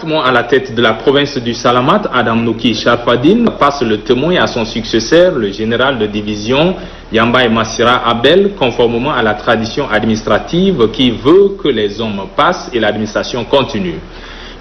4 mois à la tête de la province du Salamat, Adam Nouki Sharfadine passe le témoin à son successeur, le général de division Yambay Massira Abel, conformément à la tradition administrative qui veut que les hommes passent et l'administration continue.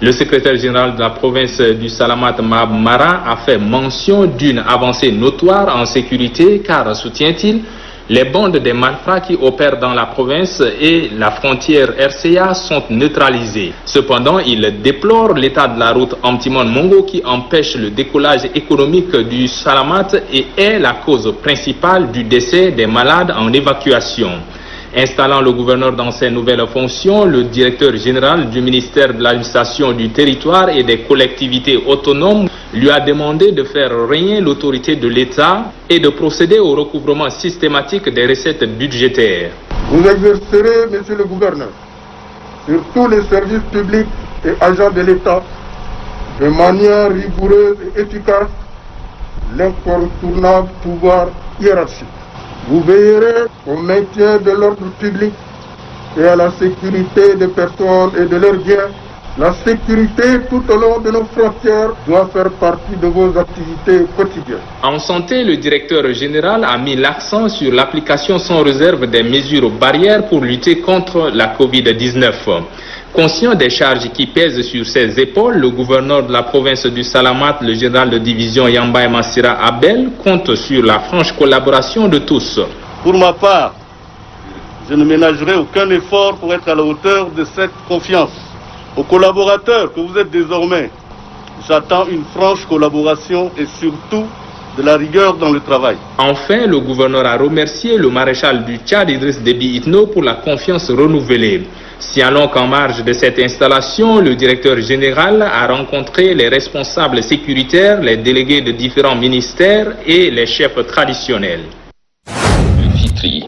Le secrétaire général de la province du Salamat, Mab Mara, a fait mention d'une avancée notoire en sécurité car, soutient-il, les bandes des malfrats qui opèrent dans la province et la frontière RCA sont neutralisées. Cependant, il déplore l'état de la route Amtimon-Mongo qui empêche le décollage économique du Salamat et est la cause principale du décès des malades en évacuation. Installant le gouverneur dans ses nouvelles fonctions, le directeur général du ministère de l'administration du territoire et des collectivités autonomes lui a demandé de faire régner l'autorité de l'État et de procéder au recouvrement systématique des recettes budgétaires. Vous exercerez, monsieur le gouverneur, sur tous les services publics et agents de l'État, de manière rigoureuse et efficace, l'incontournable pouvoir hiérarchique. Vous veillerez au maintien de l'ordre public et à la sécurité des personnes et de leurs biens. La sécurité tout au long de nos frontières doit faire partie de vos activités quotidiennes. En santé, le directeur général a mis l'accent sur l'application sans réserve des mesures barrières pour lutter contre la Covid-19. Conscient des charges qui pèsent sur ses épaules, le gouverneur de la province du Salamat, le général de division Yambay Massira Abel, compte sur la franche collaboration de tous. Pour ma part, je ne ménagerai aucun effort pour être à la hauteur de cette confiance. Aux collaborateurs que vous êtes désormais, j'attends une franche collaboration et surtout de la rigueur dans le travail. Enfin, le gouverneur a remercié le maréchal du Tchad, Idriss Déby Itno, pour la confiance renouvelée. Signalons qu'en marge de cette installation, le directeur général a rencontré les responsables sécuritaires, les délégués de différents ministères et les chefs traditionnels.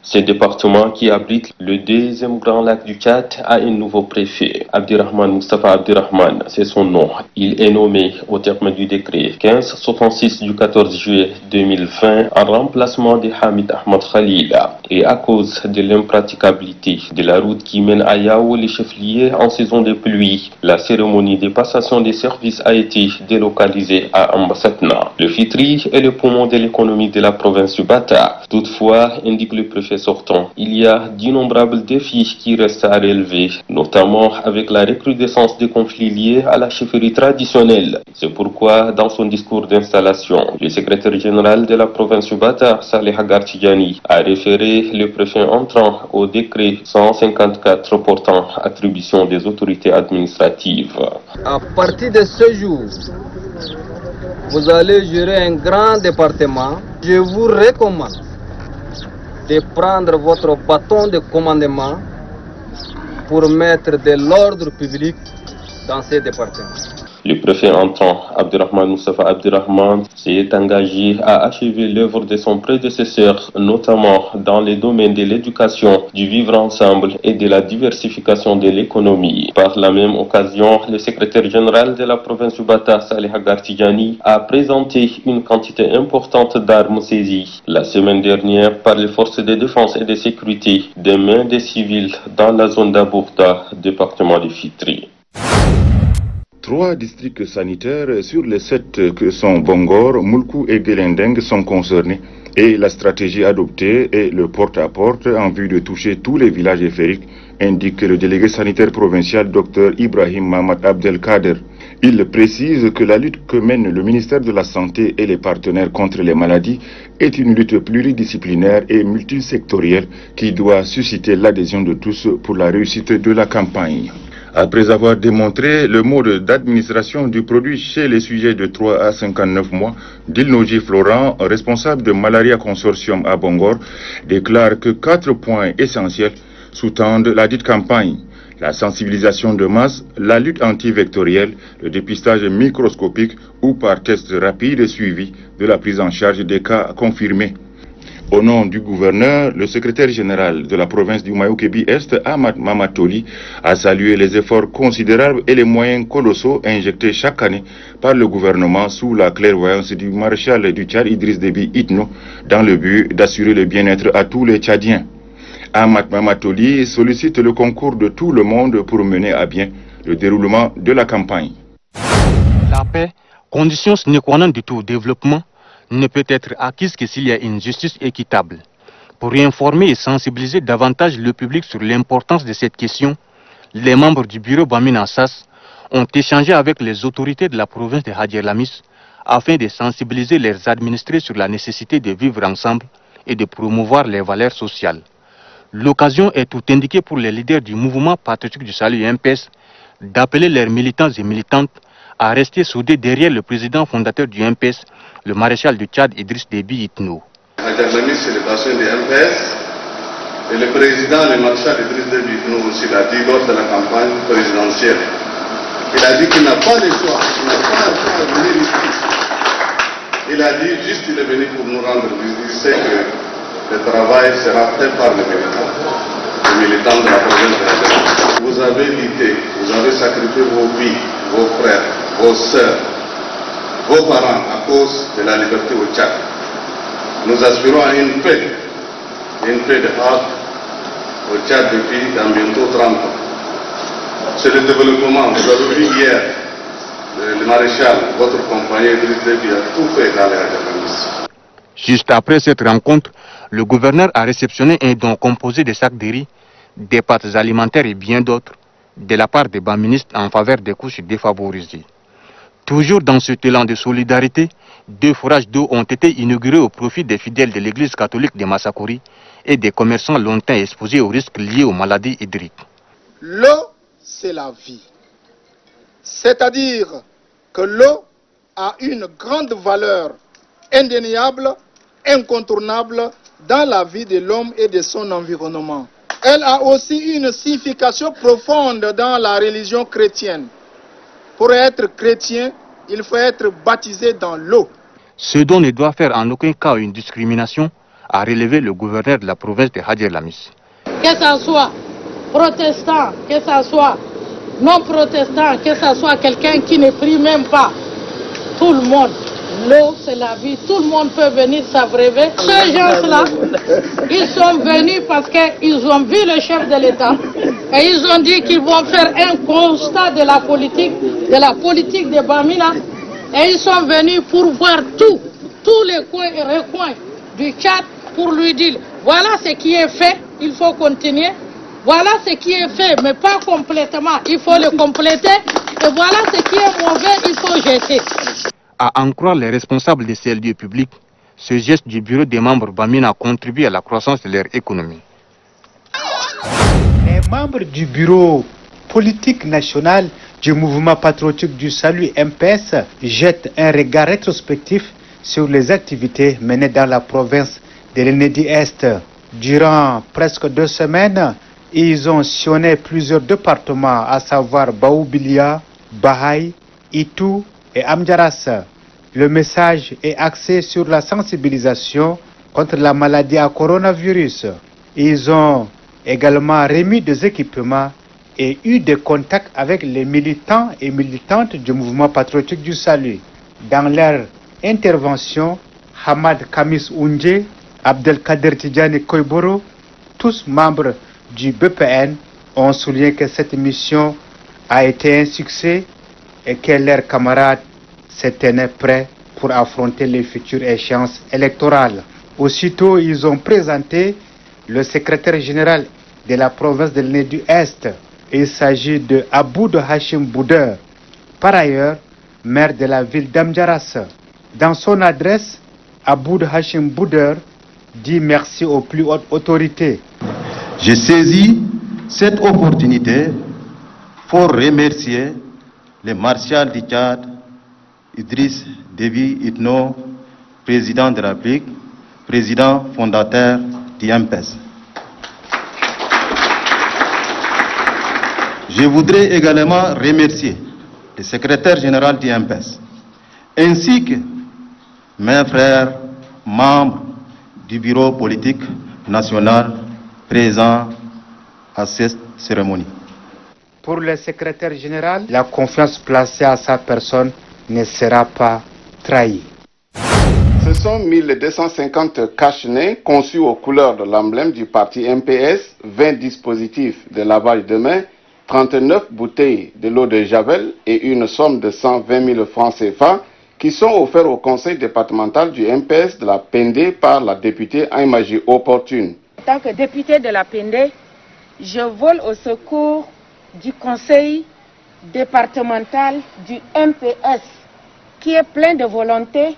Ce département qui abrite le deuxième grand lac du Tchad a un nouveau préfet. Abdirahman Mustafa Abdirahman, c'est son nom. Il est nommé au terme du décret 1566 du 14 juillet 2020 en remplacement de Hamid Ahmad Khalil. Et à cause de l'impraticabilité de la route qui mène à Yao, les chefs-lieux en saison de pluie, la cérémonie de passation des services a été délocalisée à Ambasatna. Le Fitri est le poumon de l'économie de la province du Bata. Toutefois, indique le préfet sortant, il y a d'innombrables défis qui restent à relever, notamment avec la recrudescence des conflits liés à la chefferie traditionnelle. C'est pourquoi, dans son discours d'installation, le secrétaire général de la province du Bata, Saleh Agartidjani, a référé le préfet entrant au décret 154 portant attribution des autorités administratives. À partir de ce jour, vous allez gérer un grand département. Je vous recommande de prendre votre bâton de commandement pour mettre de l'ordre public dans ces départements. Le préfet entrant, Abdirahman Mustafa Abdirahman, s'est engagé à achever l'œuvre de son prédécesseur, notamment dans les domaines de l'éducation, du vivre ensemble et de la diversification de l'économie. Par la même occasion, le secrétaire général de la province du Bata, Saleh Agartidjani, a présenté une quantité importante d'armes saisies la semaine dernière par les forces de défense et de sécurité des mains des civils dans la zone d'Abourda, département de Fitri. 3 districts sanitaires sur les 7 que sont Bongor, Moulkou et Guelendeng sont concernés et la stratégie adoptée est le porte-à-porte en vue de toucher tous les villages périphériques, indique le délégué sanitaire provincial Dr Ibrahim Mamad Abdelkader. Il précise que la lutte que mène le ministère de la Santé et les partenaires contre les maladies est une lutte pluridisciplinaire et multisectorielle qui doit susciter l'adhésion de tous pour la réussite de la campagne. Après avoir démontré le mode d'administration du produit chez les sujets de 3 à 59 mois, Dilnoji Florent, responsable de Malaria Consortium à Bongor, déclare que 4 points essentiels sous-tendent la dite campagne. La sensibilisation de masse, la lutte antivectorielle, le dépistage microscopique ou par test rapide et suivi de la prise en charge des cas confirmés. Au nom du gouverneur, le secrétaire général de la province du Mayo-Kébi-Est, Ahmad Mamatoli, a salué les efforts considérables et les moyens colossaux injectés chaque année par le gouvernement sous la clairvoyance du maréchal du Tchad Idriss Déby Itno dans le but d'assurer le bien-être à tous les Tchadiens. Ahmad Mamatoli sollicite le concours de tout le monde pour mener à bien le déroulement de la campagne. La paix, condition sine qua non du tout développement, ne peut être acquise que s'il y a une justice équitable. Pour informer et sensibiliser davantage le public sur l'importance de cette question, les membres du bureau Bamina Assas ont échangé avec les autorités de la province de Hadji Lamis afin de sensibiliser leurs administrés sur la nécessité de vivre ensemble et de promouvoir les valeurs sociales. L'occasion est tout indiquée pour les leaders du mouvement patriotique du salut MPS d'appeler leurs militants et militantes à rester soudés derrière le président fondateur du MPS, le maréchal du Tchad Idriss Déby Itno. Hadji Lamis, c'est le patron du MPS, et le président, le maréchal Idriss Déby Itno aussi l'a dit lors de la campagne présidentielle. Il a dit qu'il n'a pas le choix, il n'a pas le choix de venir ici. Il a dit juste qu'il est venu pour nous rendre visite. Il sait que le travail sera fait par les militants de la province de Hadji Lamis. Vous avez lutté, vous avez sacrifié vos vies, vos frères, vos sœurs, vos parents à cause de la liberté au Tchad. Nous aspirons à une paix de paix au Tchad depuis dans bientôt 30 ans. C'est le développement. Vous avez vu hier, le maréchal, votre compagnon Idriss Déby a tout fait dans les Hadji Lamis. Juste après cette rencontre, le gouverneur a réceptionné un don composé de sacs de riz, des pâtes alimentaires et bien d'autres, de la part des baministes en faveur des couches défavorisées. Toujours dans cet élan de solidarité, 2 forages d'eau ont été inaugurés au profit des fidèles de l'église catholique de Massakori et des commerçants longtemps exposés aux risques liés aux maladies hydriques. L'eau, c'est la vie. C'est-à-dire que l'eau a une grande valeur indéniable, incontournable dans la vie de l'homme et de son environnement. Elle a aussi une signification profonde dans la religion chrétienne. Pour être chrétien, il faut être baptisé dans l'eau. Ce dont ne doit faire en aucun cas une discrimination, a relevé le gouverneur de la province de Hadji Lamis. Que ce soit protestant, que ce soit non protestant, que ce soit quelqu'un qui ne prie même pas, tout le monde, l'eau c'est la vie, tout le monde peut venir s'abreuver. Ces gens-là, ils sont venus parce qu'ils ont vu le chef de l'État et ils ont dit qu'ils vont faire un constat de la politique de Bamina, et ils sont venus pour voir tous les coins et recoins du Tchad pour lui dire voilà ce qui est fait, il faut continuer. Voilà ce qui est fait, mais pas complètement. Il faut le compléter. Et voilà ce qui est mauvais, il faut jeter. À en croire les responsables de ces lieux publics, ce geste du bureau des membres Bamina contribue à la croissance de leur économie. Les membres du bureau politique national du mouvement patriotique du salut MPS jettent un regard rétrospectif sur les activités menées dans la province de l'Enedi-Est. Durant presque 2 semaines, ils ont sillonné plusieurs départements, à savoir Baoubilia, Bahaï, Itou et Amdjaras. Le message est axé sur la sensibilisation contre la maladie à coronavirus. Ils ont également remis des équipements et eu des contacts avec les militants et militantes du mouvement patriotique du salut. Dans leur intervention, Hamad Kamis Oundje, Abdelkader Tidjani Koyboro, tous membres du BPN, ont souligné que cette mission a été un succès et que leurs camarades se tenaient prêts pour affronter les futures échéances électorales. Aussitôt, ils ont présenté le secrétaire général de la province de l'Enedi-Est. Il s'agit de Aboud Hachim Bouder, par ailleurs maire de la ville d'Amdjaras. Dans son adresse, Aboud Hachim Bouder dit merci aux plus hautes autorités. J'ai saisi cette opportunité pour remercier le maréchal du Tchad, Idriss Déby Itno, président de la République, président fondateur du MPS. Je voudrais également remercier le secrétaire général du MPS, ainsi que mes frères membres du bureau politique national présents à cette cérémonie. Pour le secrétaire général, la confiance placée à sa personne ne sera pas trahie. Ce sont 1250 cache-nez conçus aux couleurs de l'emblème du parti MPS, 20 dispositifs de lavage de mains 39 bouteilles de l'eau de Javel et une somme de 120 000 francs CFA qui sont offerts au conseil départemental du MPS de la Pendé par la députée Aïmaji Opportune. En tant que députée de la Pendé, je vole au secours du conseil départemental du MPS qui est plein de volonté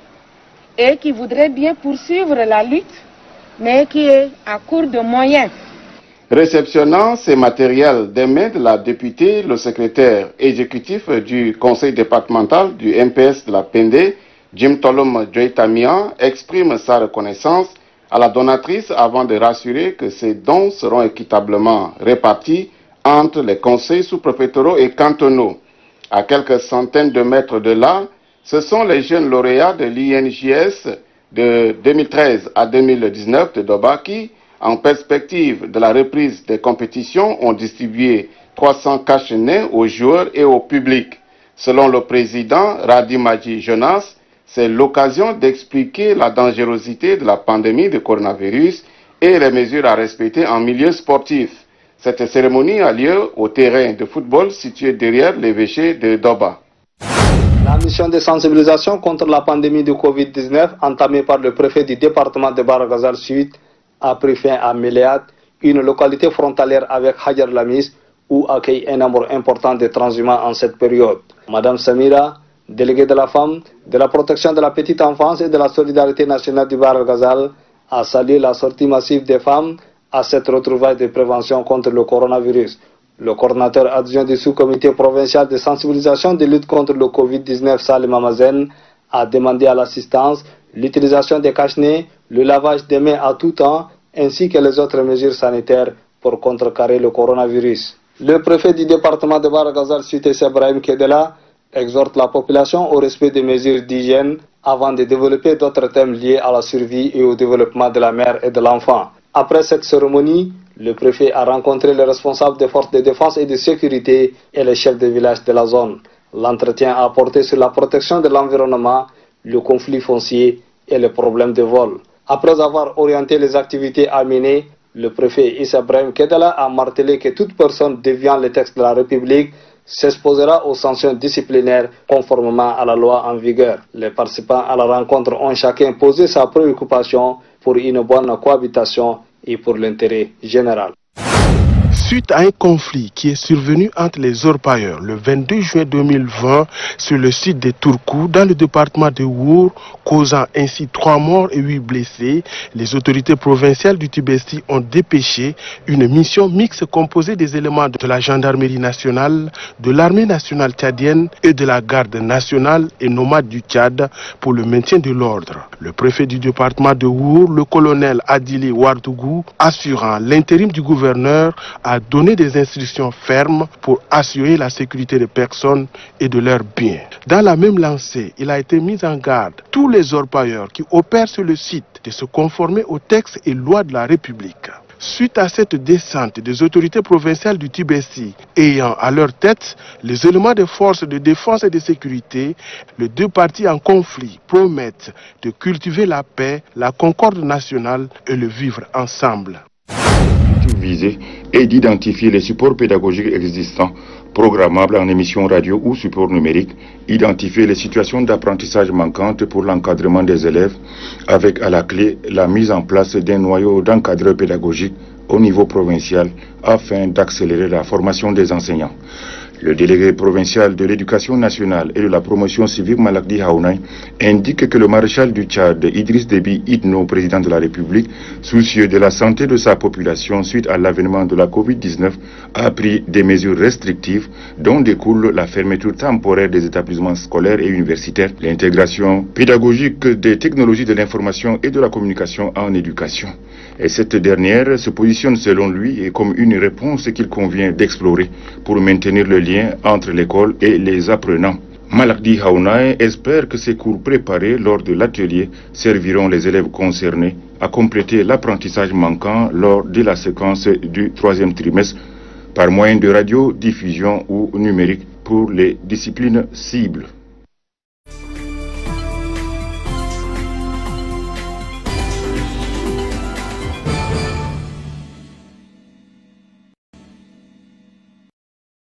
et qui voudrait bien poursuivre la lutte, mais qui est à court de moyens. Réceptionnant ces matériels des mains de la députée, le secrétaire exécutif du conseil départemental du MPS de la Pendé, Jim Tolom Djoitamian, exprime sa reconnaissance à la donatrice avant de rassurer que ces dons seront équitablement répartis entre les conseils sous-préfectoraux et cantonaux. À quelques centaines de mètres de là, ce sont les jeunes lauréats de l'INJS de 2013 à 2019 de Doba qui, en perspective de la reprise des compétitions, ont distribué 300 cache-nez aux joueurs et au public. Selon le président Radimaji Jonas, c'est l'occasion d'expliquer la dangerosité de la pandémie de coronavirus et les mesures à respecter en milieu sportif. Cette cérémonie a lieu au terrain de football situé derrière l'évêché de Doba. La mission de sensibilisation contre la pandémie de Covid-19 entamée par le préfet du département de Bahr Ghazal Sud a pris fin à Méléat, une localité frontalière avec Hajar Lamis où accueille un nombre important de transhumants en cette période. Madame Samira, déléguée de la femme, de la protection de la petite enfance et de la solidarité nationale du Bahr Ghazal, a salué la sortie massive des femmes à cette retrouvaille de prévention contre le coronavirus. Le coordinateur adjoint du sous-comité provincial de sensibilisation de lutte contre le Covid-19, Salim Amazen, a demandé à l'assistance l'utilisation des cache-nez, le lavage des mains à tout temps, ainsi que les autres mesures sanitaires pour contrecarrer le coronavirus. Le préfet du département de Bahr Ghazal Sud, Ibrahim Kedela, exhorte la population au respect des mesures d'hygiène avant de développer d'autres thèmes liés à la survie et au développement de la mère et de l'enfant. Après cette cérémonie, le préfet a rencontré les responsables des forces de défense et de sécurité et les chefs de village de la zone. L'entretien a porté sur la protection de l'environnement, le conflit foncier et les problèmes de vol. Après avoir orienté les activités à mener, le préfet Issa Ibrahim Kedala a martelé que toute personne déviant les textes de la République s'exposera aux sanctions disciplinaires conformément à la loi en vigueur. Les participants à la rencontre ont chacun posé sa préoccupation pour une bonne cohabitation et pour l'intérêt général. Suite à un conflit qui est survenu entre les orpailleurs le 22 juin 2020 sur le site de Tourkou dans le département de Wour, causant ainsi 3 morts et 8 blessés, les autorités provinciales du Tibesti ont dépêché une mission mixte composée des éléments de la gendarmerie nationale, de l'armée nationale tchadienne et de la garde nationale et nomade du Tchad pour le maintien de l'ordre. Le préfet du département de Wour, le colonel Adili Ouardougou, assurant l'intérim du gouverneur, a donné des instructions fermes pour assurer la sécurité des personnes et de leurs biens. Dans la même lancée, il a été mis en garde tous les orpailleurs qui opèrent sur le site de se conformer aux textes et lois de la République. Suite à cette descente des autorités provinciales du Tibesti ayant à leur tête les éléments des forces de défense et de sécurité, les deux parties en conflit promettent de cultiver la paix, la concorde nationale et le vivre ensemble. Visé et d'identifier les supports pédagogiques existants, programmables en émission radio ou support numérique, identifier les situations d'apprentissage manquantes pour l'encadrement des élèves, avec à la clé la mise en place d'un noyau d'encadreurs pédagogiques au niveau provincial afin d'accélérer la formation des enseignants. Le délégué provincial de l'éducation nationale et de la promotion civique Malakdi Haounai indique que le maréchal du Tchad, Idriss Déby Itno, président de la République, soucieux de la santé de sa population suite à l'avènement de la Covid-19, a pris des mesures restrictives dont découle la fermeture temporaire des établissements scolaires et universitaires, l'intégration pédagogique des technologies de l'information et de la communication en éducation. Et cette dernière se positionne selon lui comme une réponse qu'il convient d'explorer pour maintenir le lien entre l'école et les apprenants. Malakdi Haounai espère que ces cours préparés lors de l'atelier serviront les élèves concernés à compléter l'apprentissage manquant lors de la séquence du 3e trimestre par moyen de radiodiffusion ou numérique pour les disciplines cibles.